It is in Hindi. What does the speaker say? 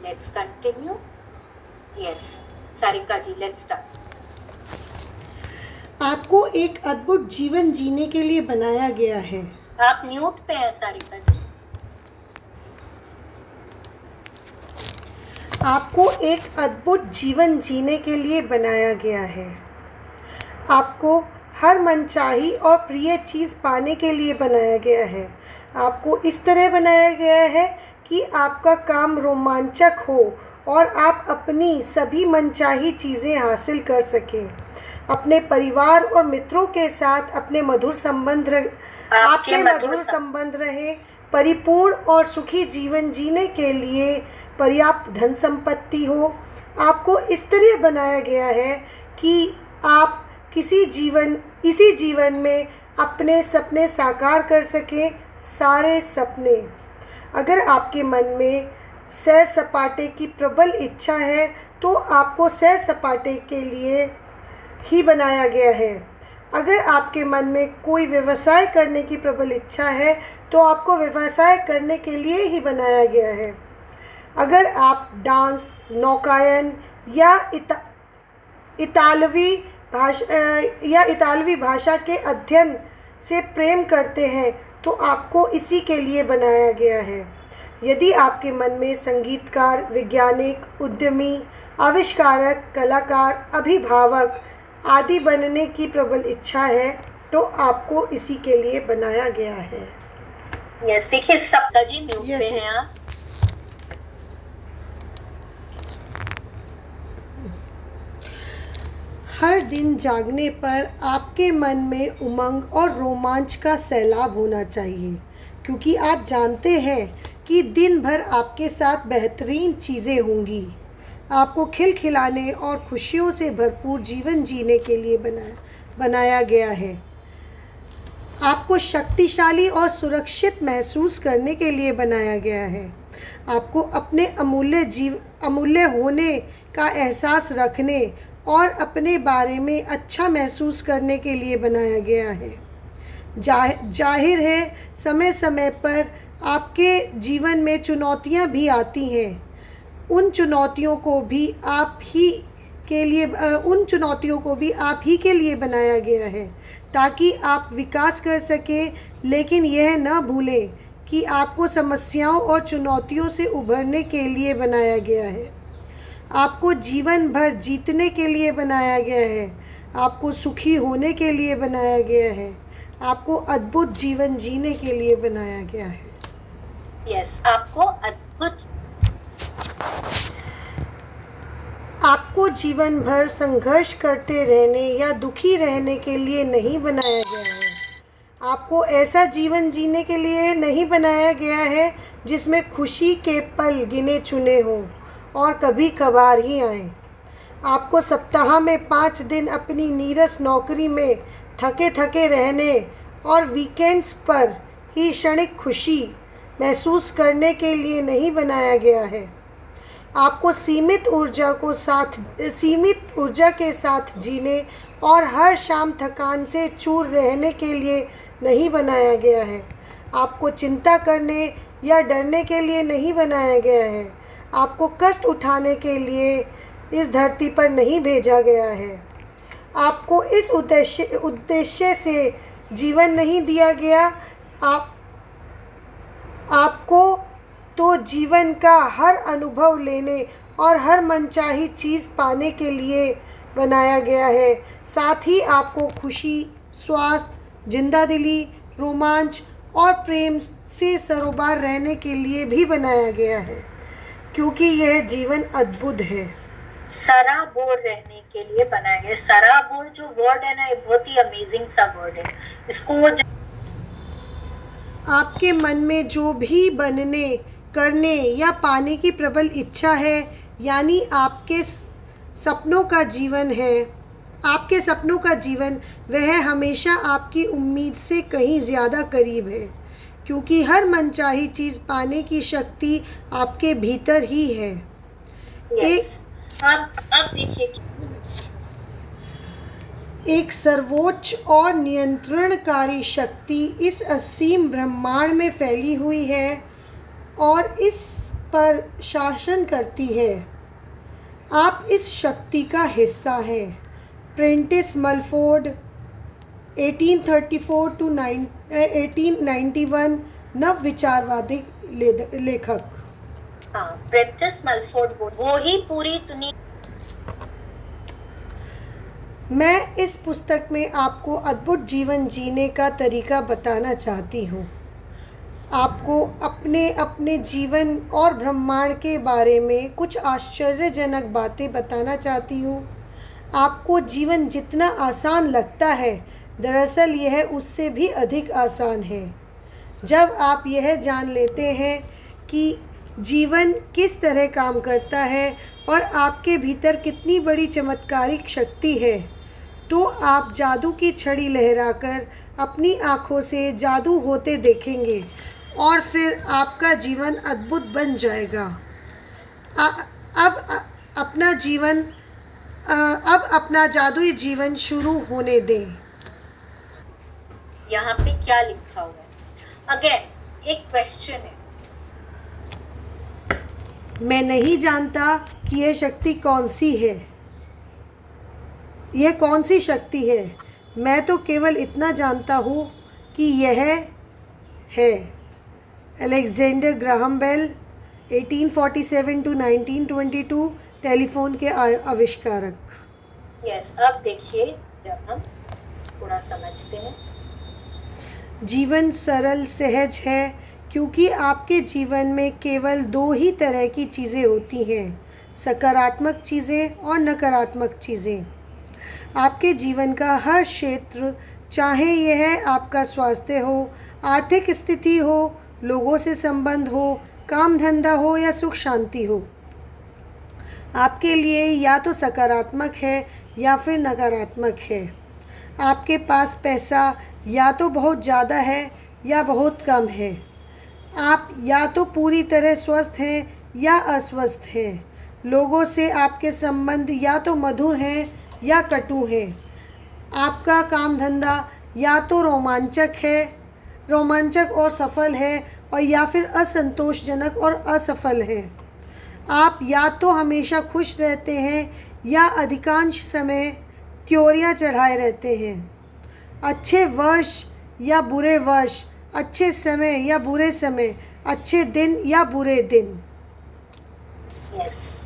Let's continue. Yes, Sarika ji, let's start. आपको एक अद्भुत जीवन जीने के लिए बनाया गया है। आप म्यूट पे हैं सारिका जी। आपको एक अद्भुत जीवन जीने के लिए बनाया गया है। आपको हर मनचाही और प्रिय चीज़ पाने के लिए बनाया गया है। आपको इस तरह बनाया गया है कि आपका काम रोमांचक हो और आप अपनी सभी मनचाही चीज़ें हासिल कर सकें। अपने परिवार और मित्रों के साथ आपके मधुर संबंध रहे। परिपूर्ण और सुखी जीवन जीने के लिए पर्याप्त धन संपत्ति हो। आपको इस तरह बनाया गया है कि आप इसी जीवन में अपने सपने साकार कर सकें, सारे सपने। अगर आपके मन में सैर सपाटे की प्रबल इच्छा है तो आपको सैर सपाटे के लिए ही बनाया गया है। अगर आपके मन में कोई व्यवसाय करने की प्रबल इच्छा है तो आपको व्यवसाय करने के लिए ही बनाया गया है। अगर आप डांस, नौकायन या इतालवी भाषा के अध्ययन से प्रेम करते हैं तो आपको इसी के लिए बनाया गया है। यदि आपके मन में संगीतकार, वैज्ञानिक, उद्यमी, आविष्कारक, कलाकार, अभिभावक आदि बनने की प्रबल इच्छा है तो आपको इसी के लिए बनाया गया है। यस, देखिए सप्ता जी म्यूट पे हैं आप। हर दिन जागने पर आपके मन में उमंग और रोमांच का सैलाब होना चाहिए, क्योंकि आप जानते हैं कि दिन भर आपके साथ बेहतरीन चीज़ें होंगी। आपको खिलखिलाने और खुशियों से भरपूर जीवन जीने के लिए बनाया गया है। आपको शक्तिशाली और सुरक्षित महसूस करने के लिए बनाया गया है। आपको अपने अमूल्य होने का एहसास रखने और अपने बारे में अच्छा महसूस करने के लिए बनाया गया है। जाहिर है, समय समय पर आपके जीवन में चुनौतियां भी आती हैं। उन चुनौतियों को भी आप ही के लिए बनाया गया है ताकि आप विकास कर सकें, लेकिन यह न भूलें कि आपको समस्याओं और चुनौतियों से उभरने के लिए बनाया गया है। आपको जीवन भर जीतने के लिए बनाया गया है। आपको सुखी होने के लिए बनाया गया है। आपको अद्भुत जीवन जीने के लिए बनाया गया है। यस, आपको जीवन भर संघर्ष करते रहने या दुखी रहने के लिए नहीं बनाया गया है। आपको ऐसा जीवन जीने के लिए नहीं बनाया गया है जिसमें खुशी के पल गिने चुने हों और कभी कभार ही आए। आपको सप्ताह में 5 दिन अपनी नीरस नौकरी में थके थके रहने और वीकेंड्स पर ही क्षणिक खुशी महसूस करने के लिए नहीं बनाया गया है। आपको सीमित ऊर्जा के साथ जीने और हर शाम थकान से चूर रहने के लिए नहीं बनाया गया है। आपको चिंता करने या डरने के लिए नहीं बनाया गया है। आपको कष्ट उठाने के लिए इस धरती पर नहीं भेजा गया है। आपको इस उद्देश्य से जीवन नहीं दिया गया। आपको तो जीवन का हर अनुभव लेने और हर मनचाही चीज़ पाने के लिए बनाया गया है। साथ ही आपको खुशी, स्वास्थ्य, जिंदादिली, रोमांच और प्रेम से सरोबार रहने के लिए भी बनाया गया है, क्योंकि यह जीवन अद्भुत है। सराबोर रहने के लिए बनाया गया। सराबोर जो वर्ड है ना, ये बहुत ही अमेजिंग सा वर्ड है। इसको आपके मन में जो भी बनने, करने या पाने की प्रबल इच्छा है, यानी आपके सपनों का जीवन वह हमेशा आपकी उम्मीद से कहीं ज़्यादा करीब है, क्योंकि हर मनचाही चीज़ पाने की शक्ति आपके भीतर ही है। अब देखिए, एक सर्वोच्च और नियंत्रणकारी शक्ति इस असीम ब्रह्मांड में फैली हुई है और इस पर शासन करती है। आप इस शक्ति का हिस्सा हैं। प्रेंटिस मलफोर्ड 1834 to 1891 नव विचारवादी लेखक। हाँ, प्रेंटिस मलफोर्ड वो ही पूरी दुनिया। मैं इस पुस्तक में आपको अद्भुत जीवन जीने का तरीका बताना चाहती हूँ। आपको अपने अपने जीवन और ब्रह्मांड के बारे में कुछ आश्चर्यजनक बातें बताना चाहती हूँ। आपको जीवन जितना आसान लगता है, दरअसल यह उससे भी अधिक आसान है। जब आप यह जान लेते हैं कि जीवन किस तरह काम करता है और आपके भीतर कितनी बड़ी चमत्कारिक शक्ति है, तो आप जादू की छड़ी लहराकर अपनी आँखों से जादू होते देखेंगे और फिर आपका जीवन अद्भुत बन जाएगा। अब अपना जादुई जीवन शुरू होने दें। यहाँ पे क्या लिखा हुआ है? अगेन एक क्वेश्चन है। मैं नहीं जानता कि यह शक्ति कौन सी है। यह कौन सी शक्ति है? मैं तो केवल इतना जानता हूँ कि यह है Alexander Graham Bell 1847 to 1922 telephone के आविष्कारक। यस, अब देखिए जब हम थोड़ा समझते हैं। जीवन सरल सहज है क्योंकि आपके जीवन में केवल दो ही तरह की चीज़ें होती हैं, सकारात्मक चीज़ें और नकारात्मक चीज़ें। आपके जीवन का हर क्षेत्र, चाहे यह आपका स्वास्थ्य हो, आर्थिक स्थिति हो, लोगों से संबंध हो, काम धंधा हो या सुख शांति हो, आपके लिए या तो सकारात्मक है या फिर नकारात्मक है। आपके पास पैसा या तो बहुत ज़्यादा है या बहुत कम है। आप या तो पूरी तरह स्वस्थ हैं या अस्वस्थ हैं। लोगों से आपके संबंध या तो मधुर हैं या कटु हैं। आपका काम धंधा या तो रोमांचक और सफल है और या फिर असंतोषजनक और असफल है। आप या तो हमेशा खुश रहते हैं या अधिकांश समय त्योरियां चढ़ाए रहते हैं। अच्छे वर्ष या बुरे वर्ष, अच्छे समय या बुरे समय, अच्छे दिन या बुरे दिन। यस,